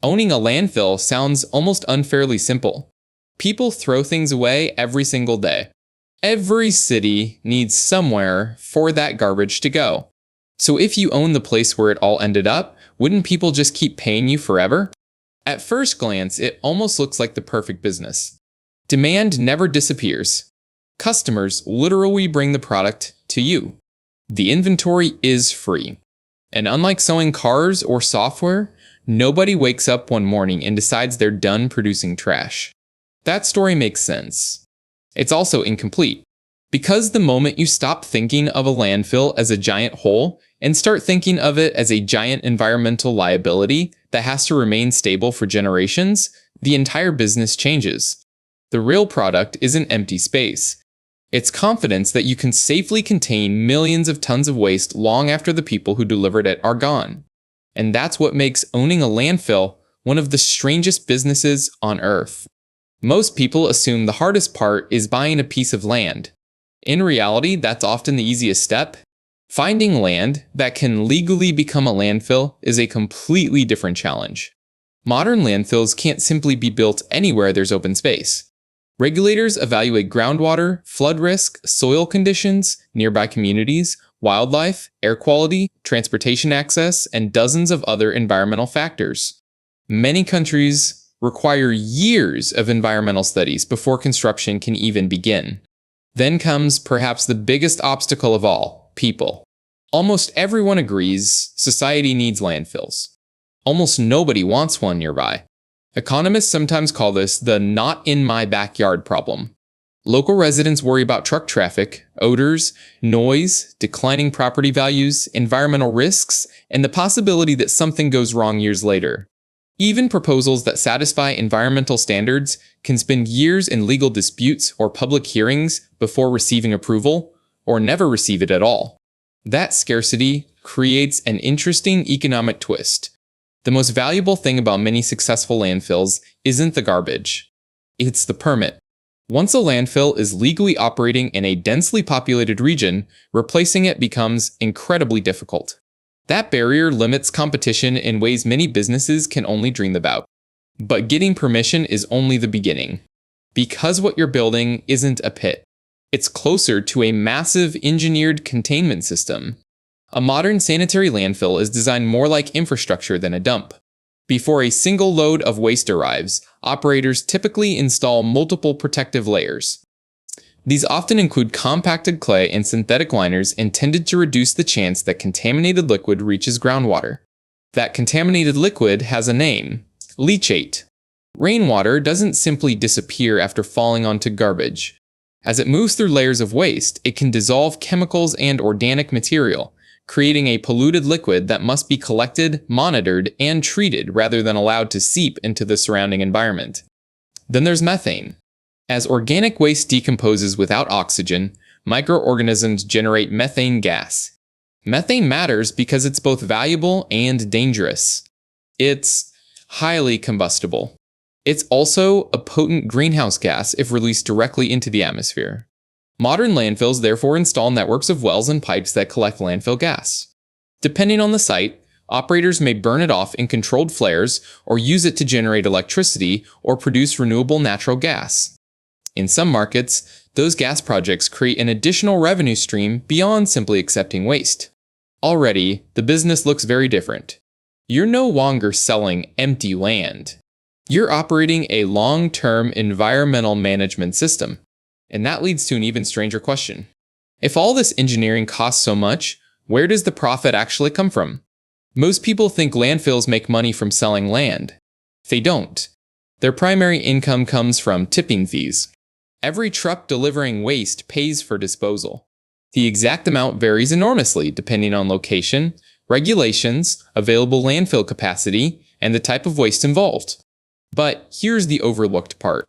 Owning a landfill sounds almost unfairly simple. People throw things away every single day. Every city needs somewhere for that garbage to go. So if you own the place where it all ended up, wouldn't people just keep paying you forever? At first glance, it almost looks like the perfect business. Demand never disappears. Customers literally bring the product to you. The inventory is free. And unlike selling cars or software, nobody wakes up one morning and decides they're done producing trash. That story makes sense. It's also incomplete. Because the moment you stop thinking of a landfill as a giant hole and start thinking of it as a giant environmental liability that has to remain stable for generations, the entire business changes. The real product isn't empty space. It's confidence that you can safely contain millions of tons of waste long after the people who delivered it are gone. And that's what makes owning a landfill one of the strangest businesses on Earth. Most people assume the hardest part is buying a piece of land. In reality, that's often the easiest step. Finding land that can legally become a landfill is a completely different challenge. Modern landfills can't simply be built anywhere there's open space. Regulators evaluate groundwater, flood risk, soil conditions, nearby communities, wildlife, air quality, transportation access, and dozens of other environmental factors. Many countries require years of environmental studies before construction can even begin. Then comes perhaps the biggest obstacle of all, people. Almost everyone agrees society needs landfills. Almost nobody wants one nearby. Economists sometimes call this the not in my backyard problem. Local residents worry about truck traffic, odors, noise, declining property values, environmental risks, and the possibility that something goes wrong years later. Even proposals that satisfy environmental standards can spend years in legal disputes or public hearings before receiving approval, or never receive it at all. That scarcity creates an interesting economic twist. The most valuable thing about many successful landfills isn't the garbage. It's the permit. Once a landfill is legally operating in a densely populated region, replacing it becomes incredibly difficult. That barrier limits competition in ways many businesses can only dream about. But getting permission is only the beginning. Because what you're building isn't a pit. It's closer to a massive engineered containment system. A modern sanitary landfill is designed more like infrastructure than a dump. Before a single load of waste arrives, operators typically install multiple protective layers. These often include compacted clay and synthetic liners intended to reduce the chance that contaminated liquid reaches groundwater. That contaminated liquid has a name: leachate. Rainwater doesn't simply disappear after falling onto garbage. As it moves through layers of waste, it can dissolve chemicals and organic material, creating a polluted liquid that must be collected, monitored, and treated rather than allowed to seep into the surrounding environment. Then there's methane. As organic waste decomposes without oxygen, microorganisms generate methane gas. Methane matters because it's both valuable and dangerous. It's highly combustible. It's also a potent greenhouse gas if released directly into the atmosphere. Modern landfills therefore install networks of wells and pipes that collect landfill gas. Depending on the site, operators may burn it off in controlled flares or use it to generate electricity or produce renewable natural gas. In some markets, those gas projects create an additional revenue stream beyond simply accepting waste. Already, the business looks very different. You're no longer selling empty land. You're operating a long-term environmental management system. And that leads to an even stranger question. If all this engineering costs so much, where does the profit actually come from? Most people think landfills make money from selling land. They don't. Their primary income comes from tipping fees. Every truck delivering waste pays for disposal. The exact amount varies enormously depending on location, regulations, available landfill capacity, and the type of waste involved. But here's the overlooked part.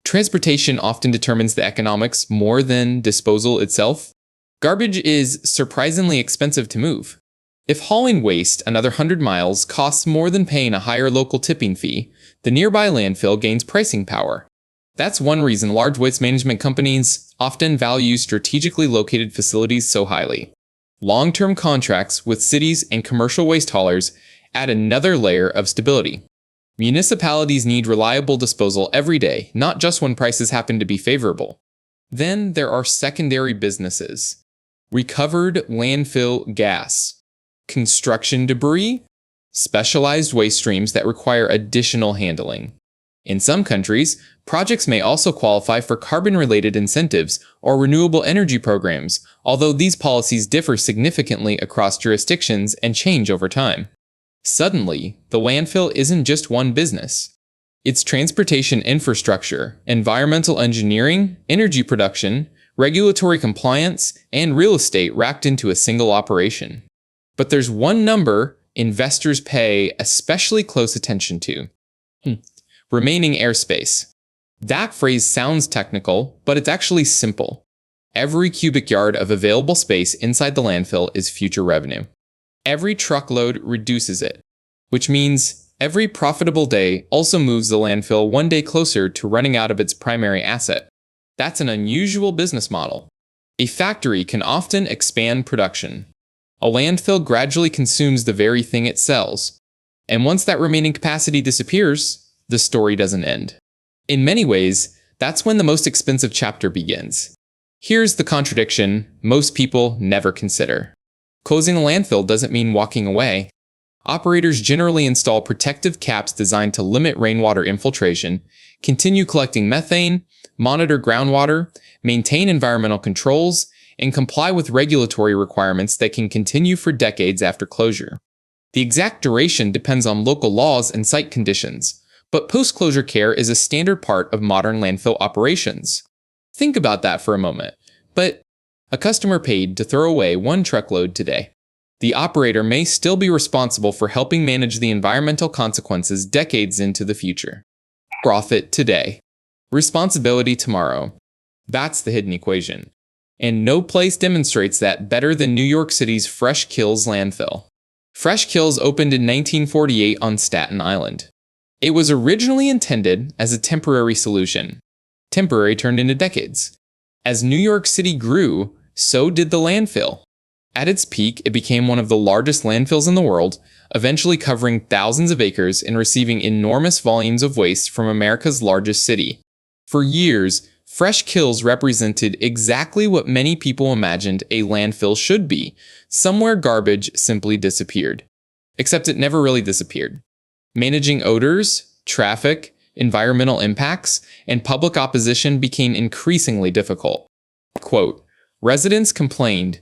Transportation often determines the economics more than disposal itself. Garbage is surprisingly expensive to move. If hauling waste another 100 miles costs more than paying a higher local tipping fee, the nearby landfill gains pricing power. That's one reason large waste management companies often value strategically located facilities so highly. Long-term contracts with cities and commercial waste haulers add another layer of stability. Municipalities need reliable disposal every day, not just when prices happen to be favorable. Then there are secondary businesses. Recovered landfill gas, construction debris, specialized waste streams that require additional handling. In some countries, projects may also qualify for carbon-related incentives or renewable energy programs, although these policies differ significantly across jurisdictions and change over time. Suddenly, the landfill isn't just one business. It's transportation infrastructure, environmental engineering, energy production, regulatory compliance, and real estate wrapped into a single operation. But there's one number investors pay especially close attention to. Remaining airspace. That phrase sounds technical, but it's actually simple. Every cubic yard of available space inside the landfill is future revenue. Every truckload reduces it, which means every profitable day also moves the landfill one day closer to running out of its primary asset. That's an unusual business model. A factory can often expand production. A landfill gradually consumes the very thing it sells. And once that remaining capacity disappears, the story doesn't end. In many ways, that's when the most expensive chapter begins. Here's the contradiction most people never consider. Closing a landfill doesn't mean walking away. Operators generally install protective caps designed to limit rainwater infiltration, continue collecting methane, monitor groundwater, maintain environmental controls, and comply with regulatory requirements that can continue for decades after closure. The exact duration depends on local laws and site conditions, but post-closure care is a standard part of modern landfill operations. Think about that for a moment. But a customer paid to throw away one truckload today. The operator may still be responsible for helping manage the environmental consequences decades into the future. Profit today. Responsibility tomorrow. That's the hidden equation. And no place demonstrates that better than New York City's Freshkills landfill. Freshkills opened in 1948 on Staten Island. It was originally intended as a temporary solution. Temporary turned into decades. As New York City grew, so did the landfill. At its peak, it became one of the largest landfills in the world, eventually covering thousands of acres and receiving enormous volumes of waste from America's largest city. For years, Freshkills represented exactly what many people imagined a landfill should be, somewhere garbage simply disappeared. Except it never really disappeared. Managing odors, traffic, environmental impacts, and public opposition became increasingly difficult. Quote, residents complained,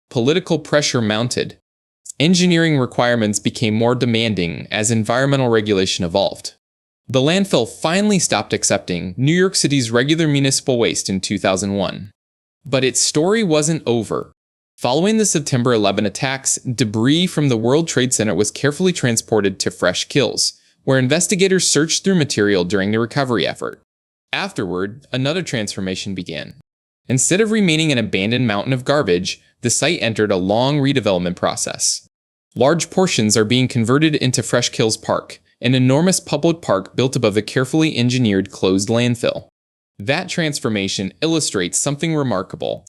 political pressure mounted, engineering requirements became more demanding as environmental regulation evolved. The landfill finally stopped accepting New York City's regular municipal waste in 2001. But its story wasn't over. Following the September 11 attacks, debris from the World Trade Center was carefully transported to Freshkills, where investigators searched through material during the recovery effort. Afterward, another transformation began. Instead of remaining an abandoned mountain of garbage, the site entered a long redevelopment process. Large portions are being converted into Freshkills Park, an enormous public park built above a carefully engineered closed landfill. That transformation illustrates something remarkable.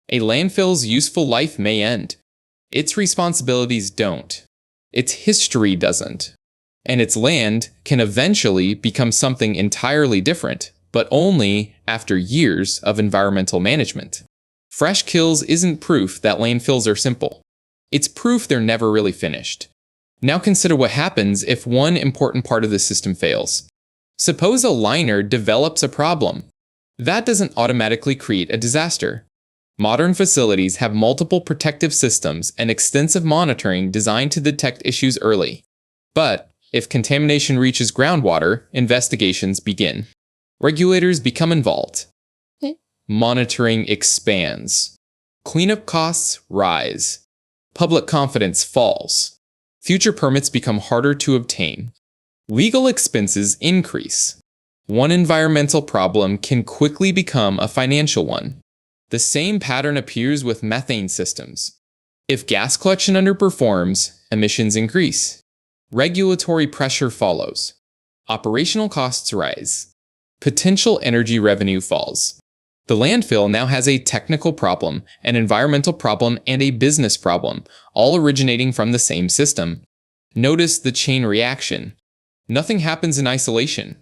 A landfill's useful life may end. Its responsibilities don't. Its history doesn't. And its land can eventually become something entirely different, but only after years of environmental management. Freshkills isn't proof that landfills are simple. It's proof they're never really finished. Now consider what happens if one important part of the system fails. Suppose a liner develops a problem. That doesn't automatically create a disaster. Modern facilities have multiple protective systems and extensive monitoring designed to detect issues early. But if contamination reaches groundwater, investigations begin. Regulators become involved. Monitoring expands. Cleanup costs rise. Public confidence falls. Future permits become harder to obtain. Legal expenses increase. One environmental problem can quickly become a financial one. The same pattern appears with methane systems. If gas collection underperforms, emissions increase. Regulatory pressure follows. Operational costs rise. Potential energy revenue falls. The landfill now has a technical problem, an environmental problem, and a business problem, all originating from the same system. Notice the chain reaction. Nothing happens in isolation.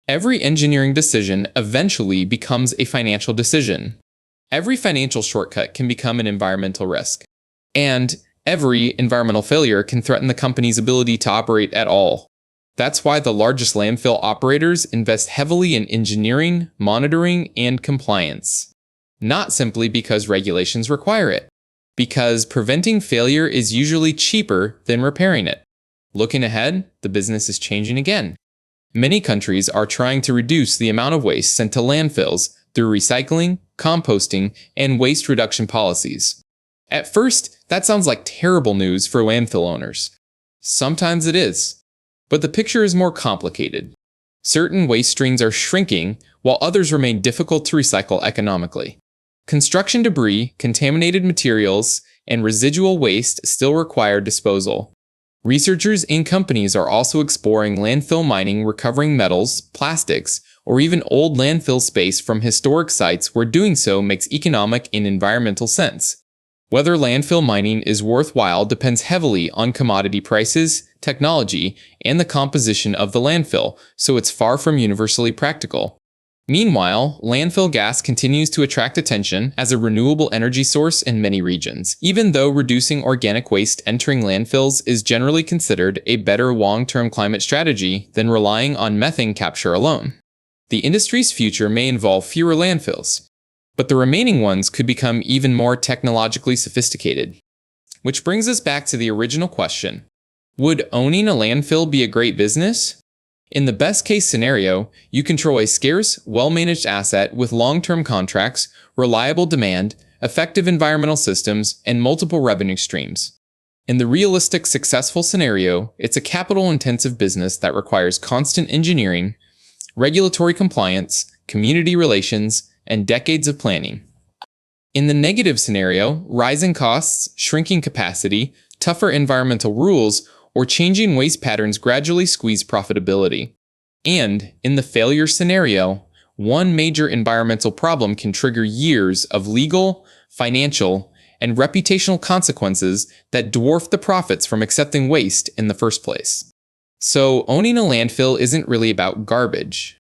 Every engineering decision eventually becomes a financial decision. Every financial shortcut can become an environmental risk. And every environmental failure can threaten the company's ability to operate at all. That's why the largest landfill operators invest heavily in engineering, monitoring, and compliance. Not simply because regulations require it, because preventing failure is usually cheaper than repairing it. Looking ahead, the business is changing again. Many countries are trying to reduce the amount of waste sent to landfills through recycling, composting, and waste reduction policies. At first, that sounds like terrible news for landfill owners. Sometimes it is. But the picture is more complicated. Certain waste streams are shrinking, while others remain difficult to recycle economically. Construction debris, contaminated materials, and residual waste still require disposal. Researchers and companies are also exploring landfill mining, recovering metals, plastics, or even old landfill space from historic sites where doing so makes economic and environmental sense. Whether landfill mining is worthwhile depends heavily on commodity prices, technology, and the composition of the landfill, so it's far from universally practical. Meanwhile, landfill gas continues to attract attention as a renewable energy source in many regions, even though reducing organic waste entering landfills is generally considered a better long-term climate strategy than relying on methane capture alone. The industry's future may involve fewer landfills, but the remaining ones could become even more technologically sophisticated. Which brings us back to the original question. Would owning a landfill be a great business? In the best-case scenario, you control a scarce, well-managed asset with long-term contracts, reliable demand, effective environmental systems, and multiple revenue streams. In the realistic, successful scenario, it's a capital-intensive business that requires constant engineering, regulatory compliance, community relations, and decades of planning. In the negative scenario, rising costs, shrinking capacity, tougher environmental rules, or changing waste patterns gradually squeeze profitability. And in the failure scenario, one major environmental problem can trigger years of legal, financial, and reputational consequences that dwarf the profits from accepting waste in the first place. So owning a landfill isn't really about garbage.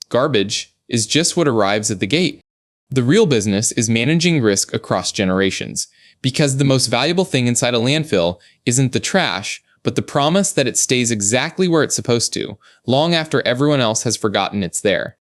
Garbage is just what arrives at the gate. The real business is managing risk across generations, because the most valuable thing inside a landfill isn't the trash, but the promise that it stays exactly where it's supposed to, long after everyone else has forgotten it's there.